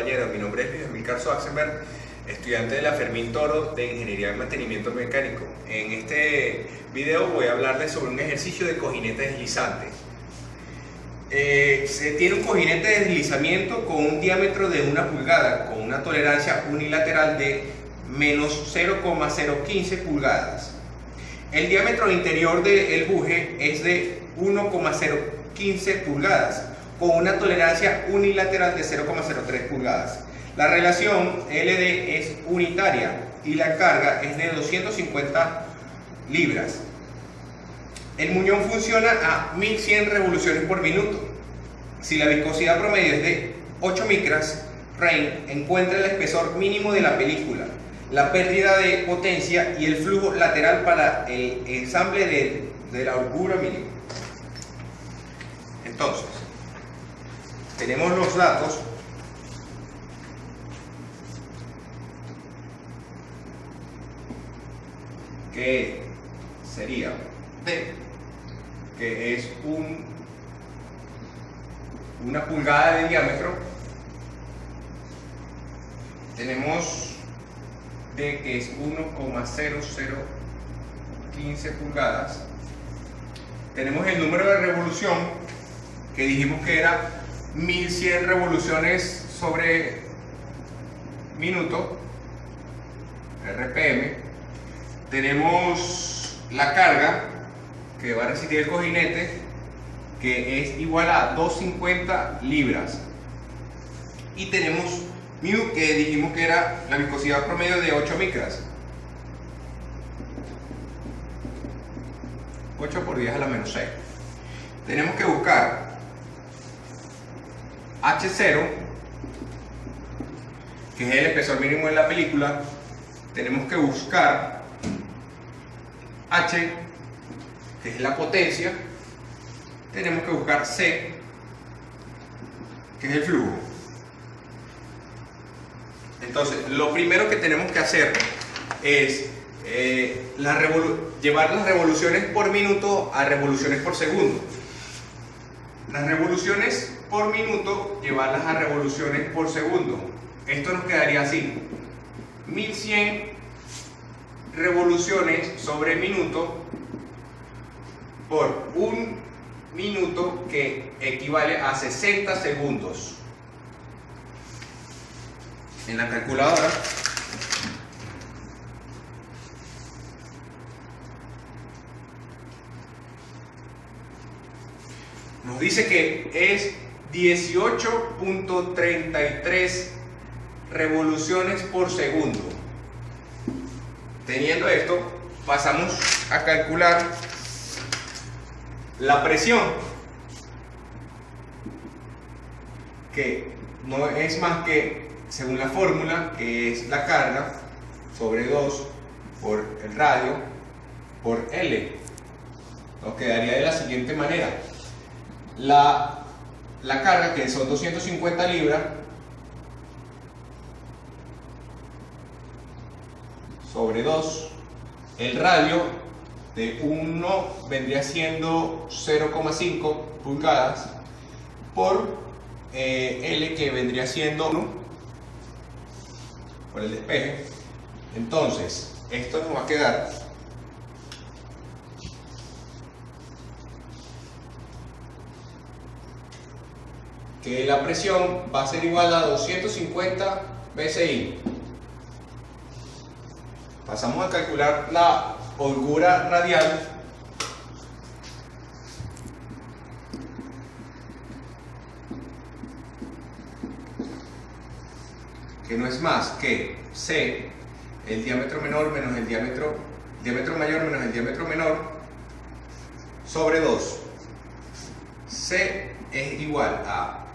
compañeros, mi nombre es Luis Emilcar Schwarzenberg, estudiante de la Fermín Toro de Ingeniería en Mantenimiento Mecánico. En este video voy a hablarles sobre un ejercicio de cojinete deslizante. Se tiene un cojinete de deslizamiento con un diámetro de 1 pulgada, con una tolerancia unilateral de menos 0,015 pulgadas. El diámetro interior del buje es de 1,015 pulgadas, con una tolerancia unilateral de 0,03 pulgadas. La relación LD es unitaria y la carga es de 250 libras. El muñón funciona a 1100 revoluciones por minuto. Si la viscosidad promedio es de 8 micras, Rain encuentra el espesor mínimo de la película, la pérdida de potencia y el flujo lateral para el ensamble de la holgura mínima. Entonces, tenemos los datos que sería D, que es una pulgada de diámetro. Tenemos D, que es 1,0015 pulgadas. Tenemos el número de revolución, que dijimos que era 1100 revoluciones sobre minuto, RPM. Tenemos la carga que va a resistir el cojinete, que es igual a 250 libras. Y tenemos μ, que dijimos que era la viscosidad promedio de 8 micras. 8 por 10 a la menos 6. Tenemos que buscar H0, que es el espesor mínimo de la película. Tenemos que buscar H, que es la potencia. Tenemos que buscar C, que es el flujo. Entonces, lo primero que tenemos que hacer es llevar las revoluciones por minuto a revoluciones por segundo. Las revoluciones por minuto, llevarlas a revoluciones por segundo. Esto nos quedaría así: 1100 revoluciones sobre minuto por un minuto, que equivale a 60 segundos. En la calculadora nos dice que es 18.33 revoluciones por segundo. Teniendo esto, pasamos a calcular la presión, que no es más que, según la fórmula, que es la carga sobre 2 por el radio por L. Nos quedaría de la siguiente manera: la carga, que son 250 libras, sobre 2, el radio de 1 vendría siendo 0,5 pulgadas por L, que vendría siendo 1 por el despeje. Entonces, esto nos va a quedar que la presión va a ser igual a 250 psi. Pasamos a calcular la holgura radial, que no es más que C, el diámetro menor menos el diámetro mayor menos el diámetro menor, sobre 2. C es igual a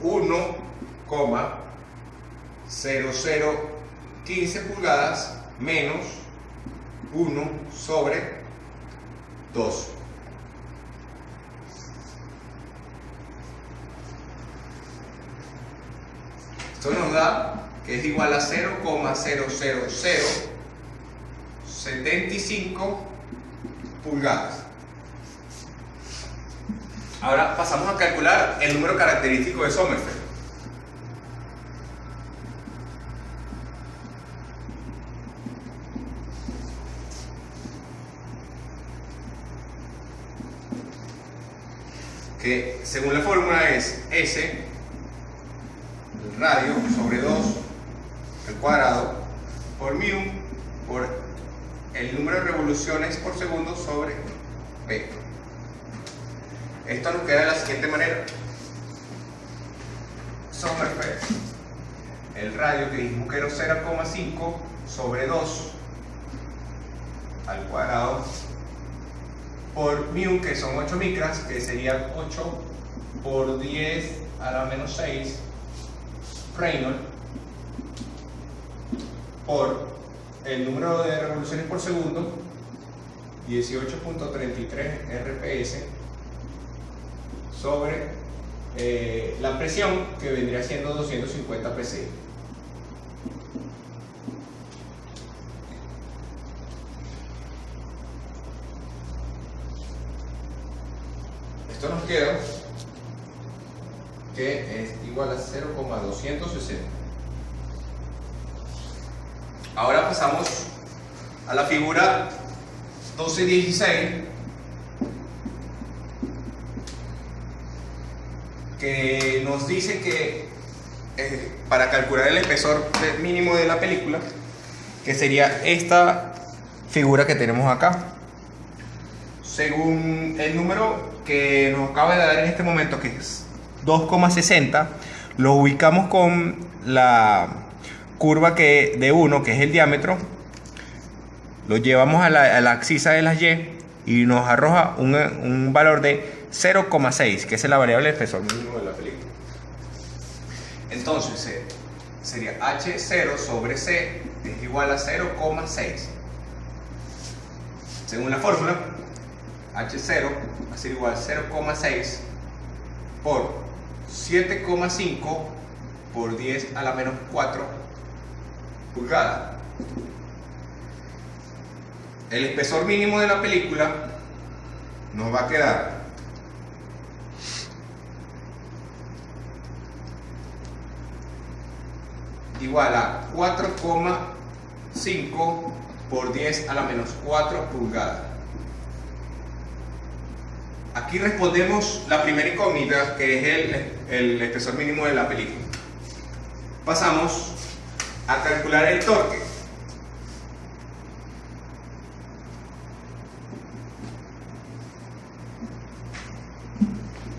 1,0015 pulgadas menos 1 sobre 2. Esto nos da que es igual a 0,00075 pulgadas. Ahora pasamos a calcular el número característico de Sommerfeld. que según la fórmula es S, el radio sobre 2 al cuadrado, por mu, por el número de revoluciones por segundo sobre P. Esto nos queda de la siguiente manera. Sommerfeld, el radio que dijimos que era 0,5 sobre 2 al cuadrado por mu, que son 8 micras, que serían 8 por 10 a la menos 6 Reynolds, por el número de revoluciones por segundo, 18.33 RPS, sobre la presión, que vendría siendo 250 psi. Esto nos queda que es igual a 0,260. Ahora pasamos a la figura 1216, que nos dice que para calcular el espesor mínimo de la película, que sería esta figura que tenemos acá, según el número que nos acaba de dar en este momento, que es 2,60, lo ubicamos con la curva de 1, que es el diámetro, lo llevamos a la axis de las Y y nos arroja un valor de 0,6, que es la variable de espesor mínimo de la película. Entonces sería H0 sobre C es igual a 0,6. Según la fórmula, H0 va a ser igual a 0,6 por 7,5 por 10 a la menos 4 pulgadas. El espesor mínimo de la película nos va a quedar igual a 4,5 por 10 a la menos 4 pulgadas. Aquí respondemos la primera incógnita, que es el espesor mínimo de la película. Pasamos a calcular el torque.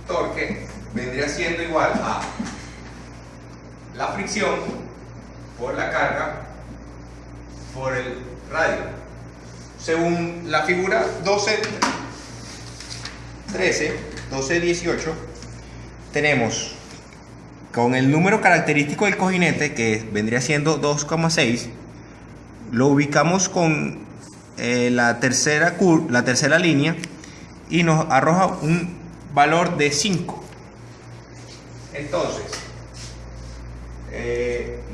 Torque vendría siendo igual a la fricción por la carga por el radio. Según la figura 1218, tenemos con el número característico del cojinete, que vendría siendo 2,6, lo ubicamos con la tercera línea y nos arroja un valor de 5. Entonces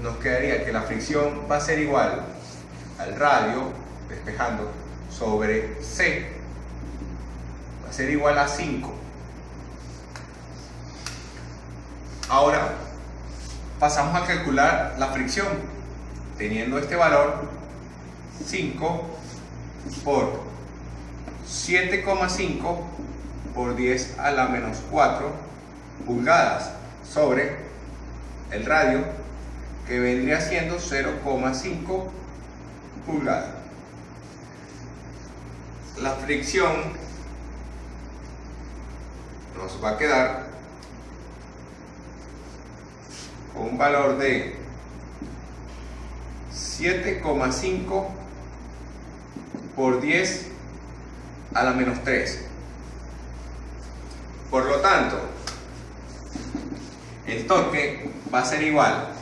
nos quedaría que la fricción va a ser igual al radio, despejando, sobre C, va a ser igual a 5. Ahora pasamos a calcular la fricción, teniendo este valor 5 por 7,5 por 10 a la menos 4 pulgadas sobre el radio, que vendría siendo 0,5 pulgadas. La fricción nos va a quedar con un valor de 7,5 por 10 a la menos 3. Por lo tanto, el torque va a ser igual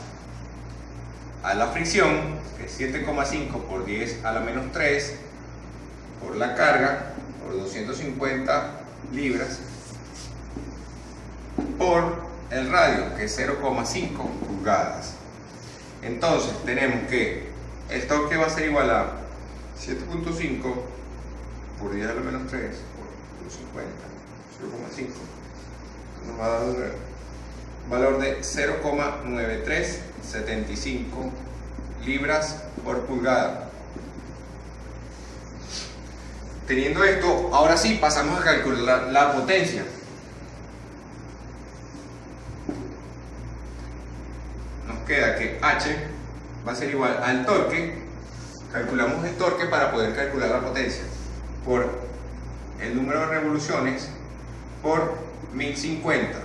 a la fricción, que es 7,5 por 10 a la menos 3, por la carga, por 250 libras, por el radio, que es 0,5 pulgadas. Entonces tenemos que el torque va a ser igual a 7,5 por 10 a la menos 3 por 50, 0,5, nos va a dar un valor de 0,9375 libras por pulgada. Teniendo esto, ahora sí pasamos a calcular la potencia. queda que H va a ser igual al torque. Calculamos el torque para poder calcular la potencia por el número de revoluciones por 1050.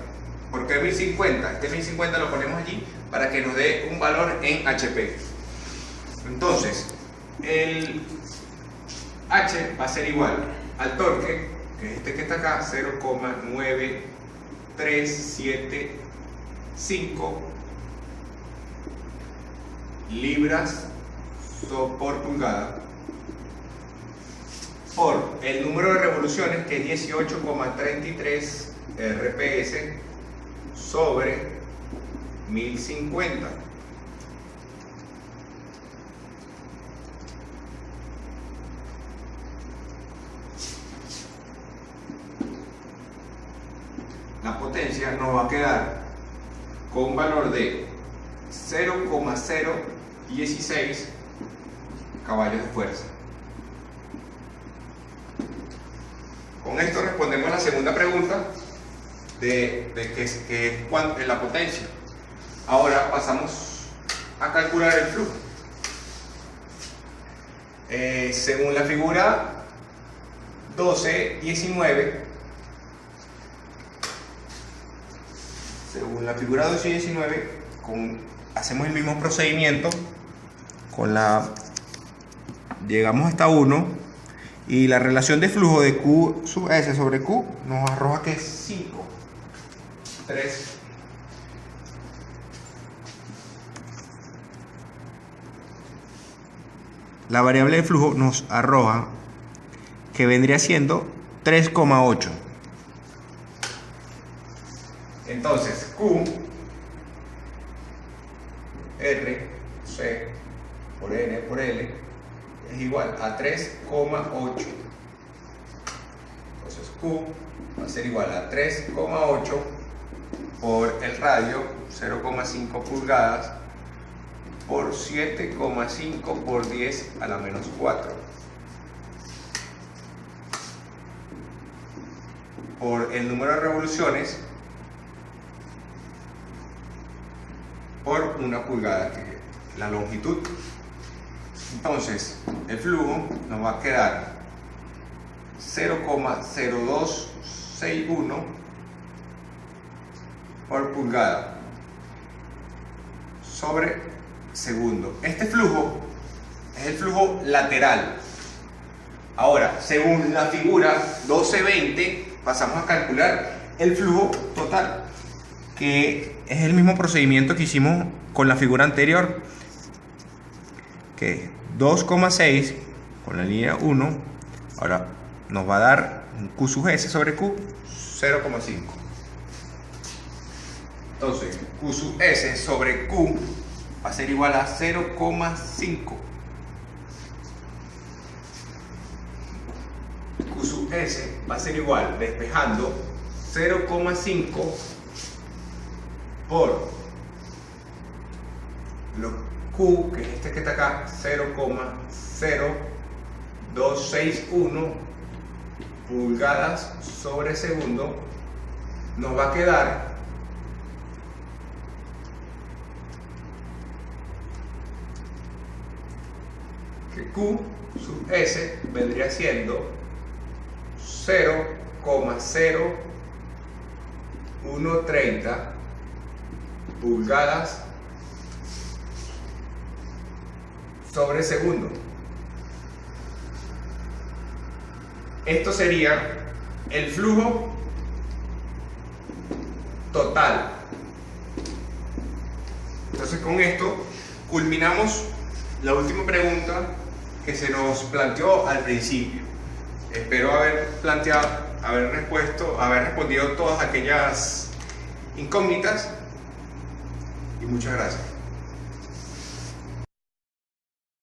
¿Por qué 1050? Este 1050 lo ponemos allí para que nos dé un valor en HP. Entonces, el H va a ser igual al torque, que es este que está acá, 0,9375 libras por pulgada, por el número de revoluciones, que es 18,33 RPS, sobre 1050. La potencia nos va a quedar con un valor de 0,016 caballos de fuerza. Con esto respondemos a la segunda pregunta de qué es la potencia. Ahora pasamos a calcular el flujo. Según la figura 12-19, hacemos el mismo procedimiento llegamos hasta 1 y la relación de flujo de Q sub S sobre Q nos arroja que es 5. 3. La variable de flujo nos arroja que vendría siendo 3,8. Entonces Q, R, C por N por L es igual a 3,8. Entonces Q va a ser igual a 3,8 por el radio, 0,5 pulgadas, por 7,5 por 10 a la menos 4. Por el número de revoluciones por una pulgada, que es la longitud. Entonces el flujo nos va a quedar 0,0261 por pulgada sobre segundo. Este flujo es el flujo lateral. Ahora, según la figura 12-20, pasamos a calcular el flujo total, que es el mismo procedimiento que hicimos con la figura anterior, que es 2,6 con la línea 1. Ahora nos va a dar un Q sub S sobre Q 0,5. Entonces Q sub S sobre Q va a ser igual a 0,5. Q sub S va a ser igual, despejando, 0,5 por lo Q, que es este que está acá, 0,0261 pulgadas sobre segundo. Nos va a quedar que Q sub S vendría siendo 0,0130 pulgadas sobre segundo. Esto sería el flujo total. Entonces, con esto culminamos la última pregunta que se nos planteó al principio. Espero haber respondido todas aquellas incógnitas, y muchas gracias.